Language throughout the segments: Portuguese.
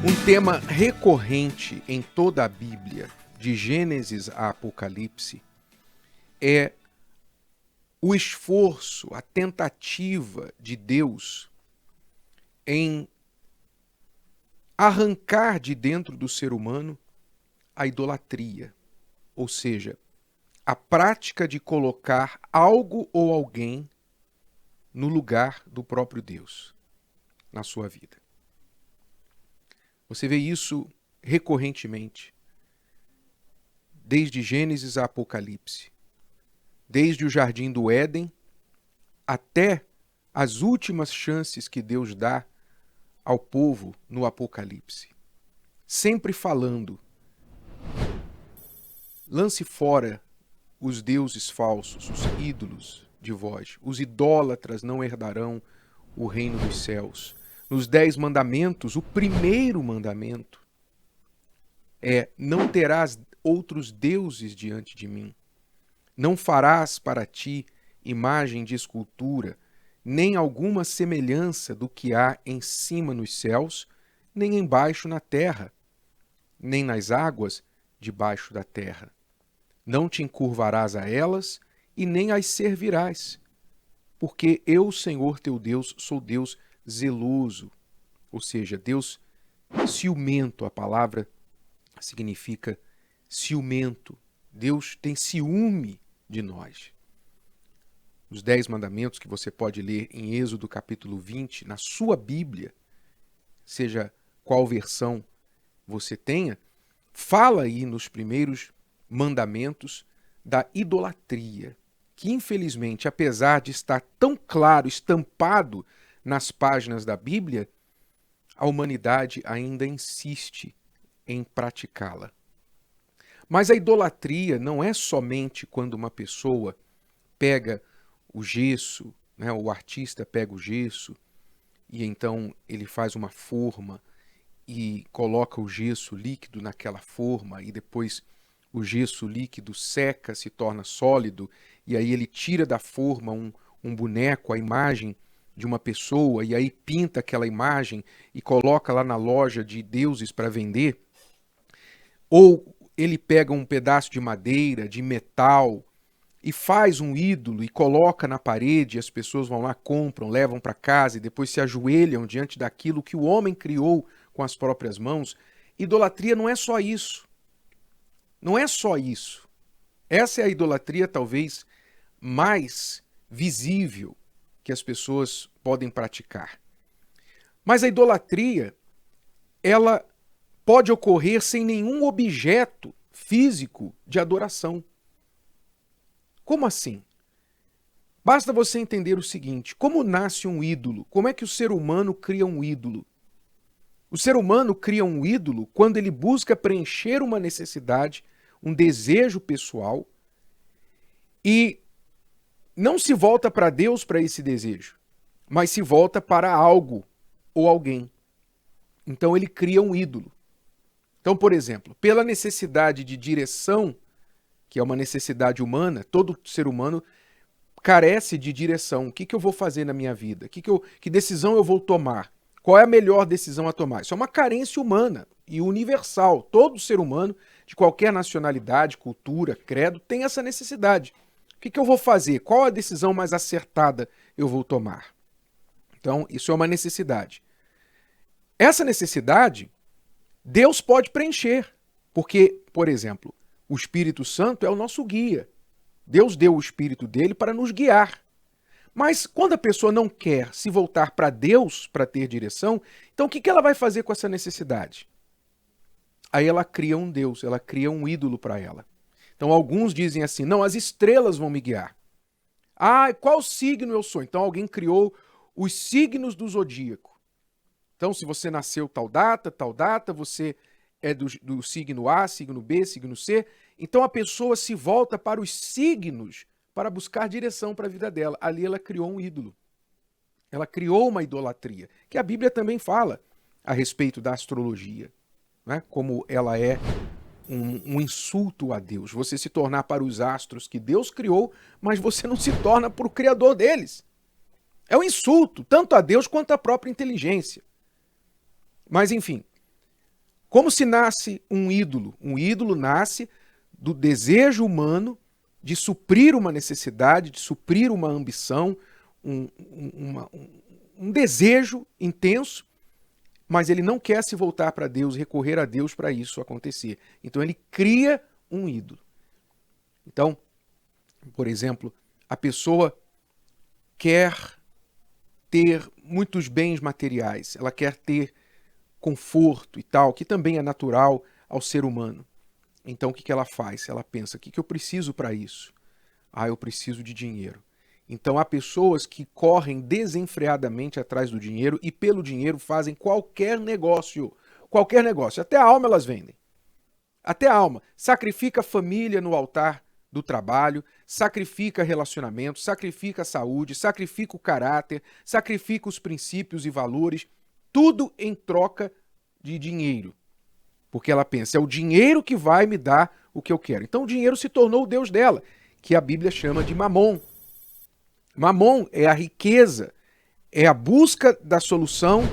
Um tema recorrente em toda a Bíblia, de Gênesis a Apocalipse, é o esforço, a tentativa de Deus em arrancar de dentro do ser humano a idolatria, ou seja, a prática de colocar algo ou alguém no lugar do próprio Deus na sua vida. Você vê isso recorrentemente, desde Gênesis a Apocalipse, desde o Jardim do Éden até as últimas chances que Deus dá ao povo no Apocalipse. Sempre falando, lance fora os deuses falsos, os ídolos de vós. Os idólatras não herdarão o reino dos céus. Nos 10 mandamentos, o primeiro mandamento é: não terás outros deuses diante de mim. Não farás para ti imagem de escultura, nem alguma semelhança do que há em cima nos céus, nem embaixo na terra, nem nas águas debaixo da terra. Não te encurvarás a elas e nem as servirás, porque eu, Senhor teu Deus, sou Deus zeloso, ou seja, Deus ciumento. A palavra significa ciumento. Deus tem ciúme de nós. Os 10 mandamentos que você pode ler em Êxodo capítulo 20, na sua Bíblia, seja qual versão você tenha, fala aí nos primeiros mandamentos da idolatria, que infelizmente, apesar de estar tão claro, estampado nas páginas da Bíblia, a humanidade ainda insiste em praticá-la. Mas a idolatria não é somente quando uma pessoa pega o gesso, né, o artista pega o gesso e então ele faz uma forma e coloca o gesso líquido naquela forma e depois o gesso líquido seca, se torna sólido e aí ele tira da forma um boneco, a imagem de uma pessoa e aí pinta aquela imagem e coloca lá na loja de deuses para vender. Ou ele pega um pedaço de madeira, de metal e faz um ídolo e coloca na parede, e as pessoas vão lá, compram, levam para casa e depois se ajoelham diante daquilo que o homem criou com as próprias mãos. Idolatria não é só isso. Não é só isso. Essa é a idolatria talvez mais visível que as pessoas podem praticar. Mas a idolatria, ela pode ocorrer sem nenhum objeto físico de adoração. Como assim? Basta você entender o seguinte: como nasce um ídolo? Como é que o ser humano cria um ídolo? O ser humano cria um ídolo quando ele busca preencher uma necessidade, um desejo pessoal, e não se volta para Deus para esse desejo, mas se volta para algo ou alguém. Então ele cria um ídolo. Então, por exemplo, pela necessidade de direção, que é uma necessidade humana, todo ser humano carece de direção. O que eu vou fazer na minha vida? Que decisão eu vou tomar? Qual é a melhor decisão a tomar? Isso é uma carência humana e universal. Todo ser humano, de qualquer nacionalidade, cultura, credo, tem essa necessidade. O que eu vou fazer? Qual a decisão mais acertada eu vou tomar? Então, isso é uma necessidade. Essa necessidade, Deus pode preencher. Porque, por exemplo, o Espírito Santo é o nosso guia. Deus deu o Espírito dele para nos guiar. Mas quando a pessoa não quer se voltar para Deus para ter direção, então o que ela vai fazer com essa necessidade? Aí ela cria um Deus, ela cria um ídolo para ela. Então alguns dizem assim: não, as estrelas vão me guiar. Ah, qual signo eu sou? Então alguém criou os signos do zodíaco. Então se você nasceu tal data, você é do signo A, signo B, signo C. Então a pessoa se volta para os signos para buscar direção para a vida dela. Ali ela criou um ídolo. Ela criou uma idolatria, que a Bíblia também fala a respeito da astrologia, né? Como ela é um insulto a Deus. Você se tornar para os astros que Deus criou, mas você não se torna para o Criador deles. É um insulto, tanto a Deus quanto à própria inteligência. Mas enfim, Como se nasce um ídolo? Um ídolo nasce do desejo humano de suprir uma necessidade, de suprir uma ambição, um desejo intenso, mas ele não quer se voltar para Deus, recorrer a Deus para isso acontecer. Então ele cria um ídolo. Então, por exemplo, a pessoa quer ter muitos bens materiais, ela quer ter conforto e tal, que também é natural ao ser humano. Então o que ela faz? Ela pensa, o que eu preciso para isso? Eu preciso de dinheiro. Então há pessoas que correm desenfreadamente atrás do dinheiro e pelo dinheiro fazem qualquer negócio. Qualquer negócio. Até a alma elas vendem. Até a alma. Sacrifica a família no altar do trabalho, sacrifica relacionamento, sacrifica a saúde, sacrifica o caráter, sacrifica os princípios e valores, tudo em troca de dinheiro. Porque ela pensa, é o dinheiro que vai me dar o que eu quero. Então o dinheiro se tornou o Deus dela, que a Bíblia chama de Mamon. Mamon é a riqueza, é a busca da solução,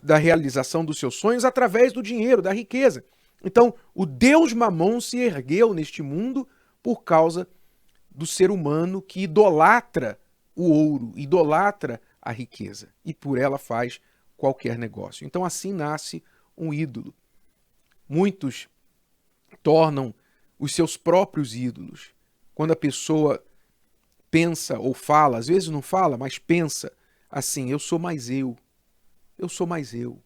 da realização dos seus sonhos através do dinheiro, da riqueza. Então, o Deus Mamon se ergueu neste mundo por causa do ser humano que idolatra o ouro, idolatra a riqueza e por ela faz qualquer negócio. Então, assim nasce um ídolo. Muitos tornam os seus próprios ídolos. Quando a pessoa pensa ou fala, às vezes não fala, mas pensa assim, eu sou mais eu sou mais eu.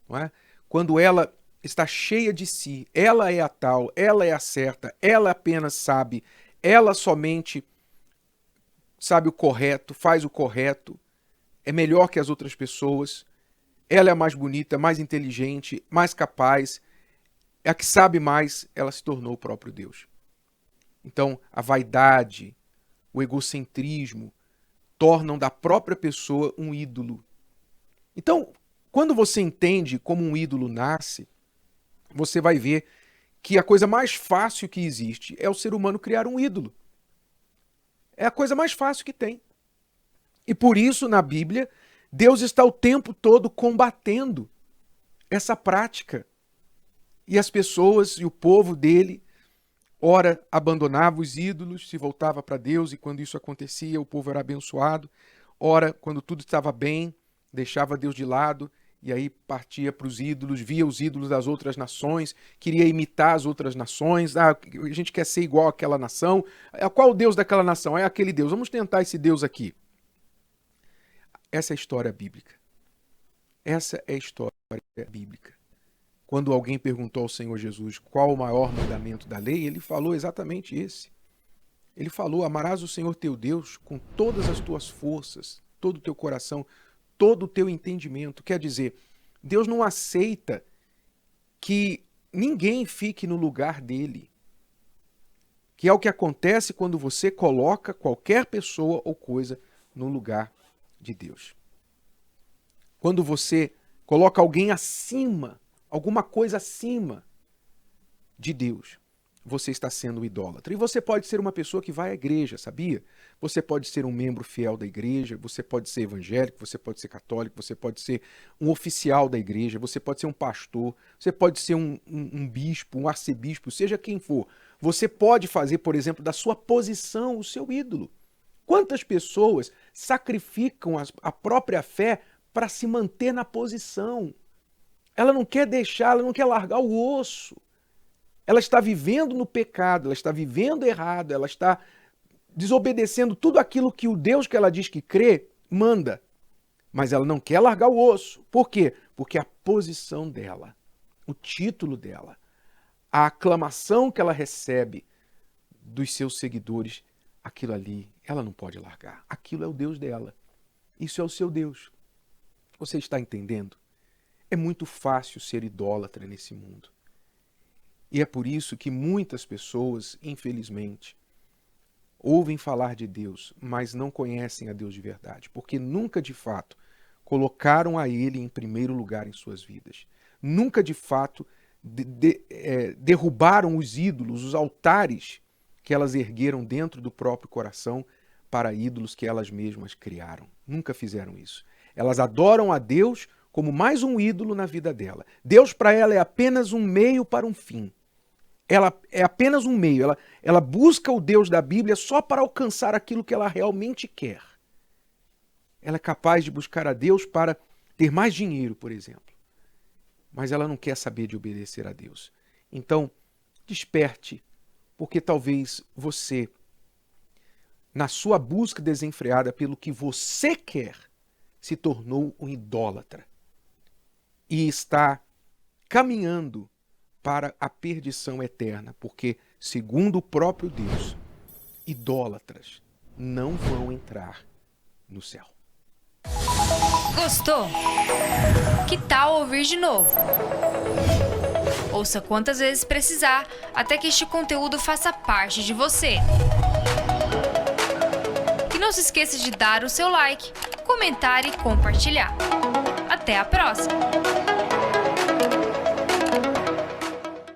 Não é? Quando ela está cheia de si, ela é a tal, ela é a certa, ela apenas sabe, ela somente sabe o correto, faz o correto, é melhor que as outras pessoas, ela é a mais bonita, mais inteligente, mais capaz, é a que sabe mais, ela se tornou o próprio Deus. Então, a vaidade, o egocentrismo, tornam da própria pessoa um ídolo. Então, quando você entende como um ídolo nasce, você vai ver que a coisa mais fácil que existe é o ser humano criar um ídolo. É a coisa mais fácil que tem. E por isso, na Bíblia, Deus está o tempo todo combatendo essa prática. E as pessoas e o povo dele, ora abandonava os ídolos, se voltava para Deus, e quando isso acontecia, o povo era abençoado. Ora, quando tudo estava bem, deixava Deus de lado, e aí partia para os ídolos, via os ídolos das outras nações, queria imitar as outras nações. A gente quer ser igual àquela nação. Qual o Deus daquela nação? É aquele Deus. Vamos tentar esse Deus aqui. Essa é a história bíblica. Essa é a história bíblica. Quando alguém perguntou ao Senhor Jesus qual o maior mandamento da lei, ele falou exatamente esse. Ele falou, amarás o Senhor teu Deus com todas as tuas forças, todo o teu coração, todo o teu entendimento. Quer dizer, Deus não aceita que ninguém fique no lugar dele. Que é o que acontece quando você coloca qualquer pessoa ou coisa no lugar de Deus. Quando você coloca alguém acima, alguma coisa acima de Deus, você está sendo idólatra. E você pode ser uma pessoa que vai à igreja, sabia? Você pode ser um membro fiel da igreja, você pode ser evangélico, você pode ser católico, você pode ser um oficial da igreja, você pode ser um pastor, você pode ser um bispo, um arcebispo, seja quem for. Você pode fazer, por exemplo, da sua posição o seu ídolo. Quantas pessoas sacrificam a própria fé para se manter na posição? Ela não quer deixar, ela não quer largar o osso. Ela está vivendo no pecado, ela está vivendo errado, ela está desobedecendo tudo aquilo que o Deus que ela diz que crê manda. Mas ela não quer largar o osso. Por quê? Porque a posição dela, o título dela, a aclamação que ela recebe dos seus seguidores, aquilo ali, ela não pode largar. Aquilo é o Deus dela. Isso é o seu Deus. Você está entendendo? É muito fácil ser idólatra nesse mundo. E é por isso que muitas pessoas, infelizmente, ouvem falar de Deus, mas não conhecem a Deus de verdade, porque nunca de fato colocaram a Ele em primeiro lugar em suas vidas. Nunca de fato derrubaram os ídolos, os altares que elas ergueram dentro do próprio coração para ídolos que elas mesmas criaram. Nunca fizeram isso. Elas adoram a Deus como mais um ídolo na vida dela. Deus para ela é apenas um meio para um fim. Ela é apenas um meio. Ela busca o Deus da Bíblia só para alcançar aquilo que ela realmente quer. Ela é capaz de buscar a Deus para ter mais dinheiro, por exemplo. Mas ela não quer saber de obedecer a Deus. Então, desperte, porque talvez você, na sua busca desenfreada pelo que você quer, se tornou um idólatra e está caminhando para a perdição eterna, porque, segundo o próprio Deus, idólatras não vão entrar no céu. Gostou? Que tal ouvir de novo? Ouça quantas vezes precisar, até que este conteúdo faça parte de você. E não se esqueça de dar o seu like, comentar e compartilhar. Até a próxima!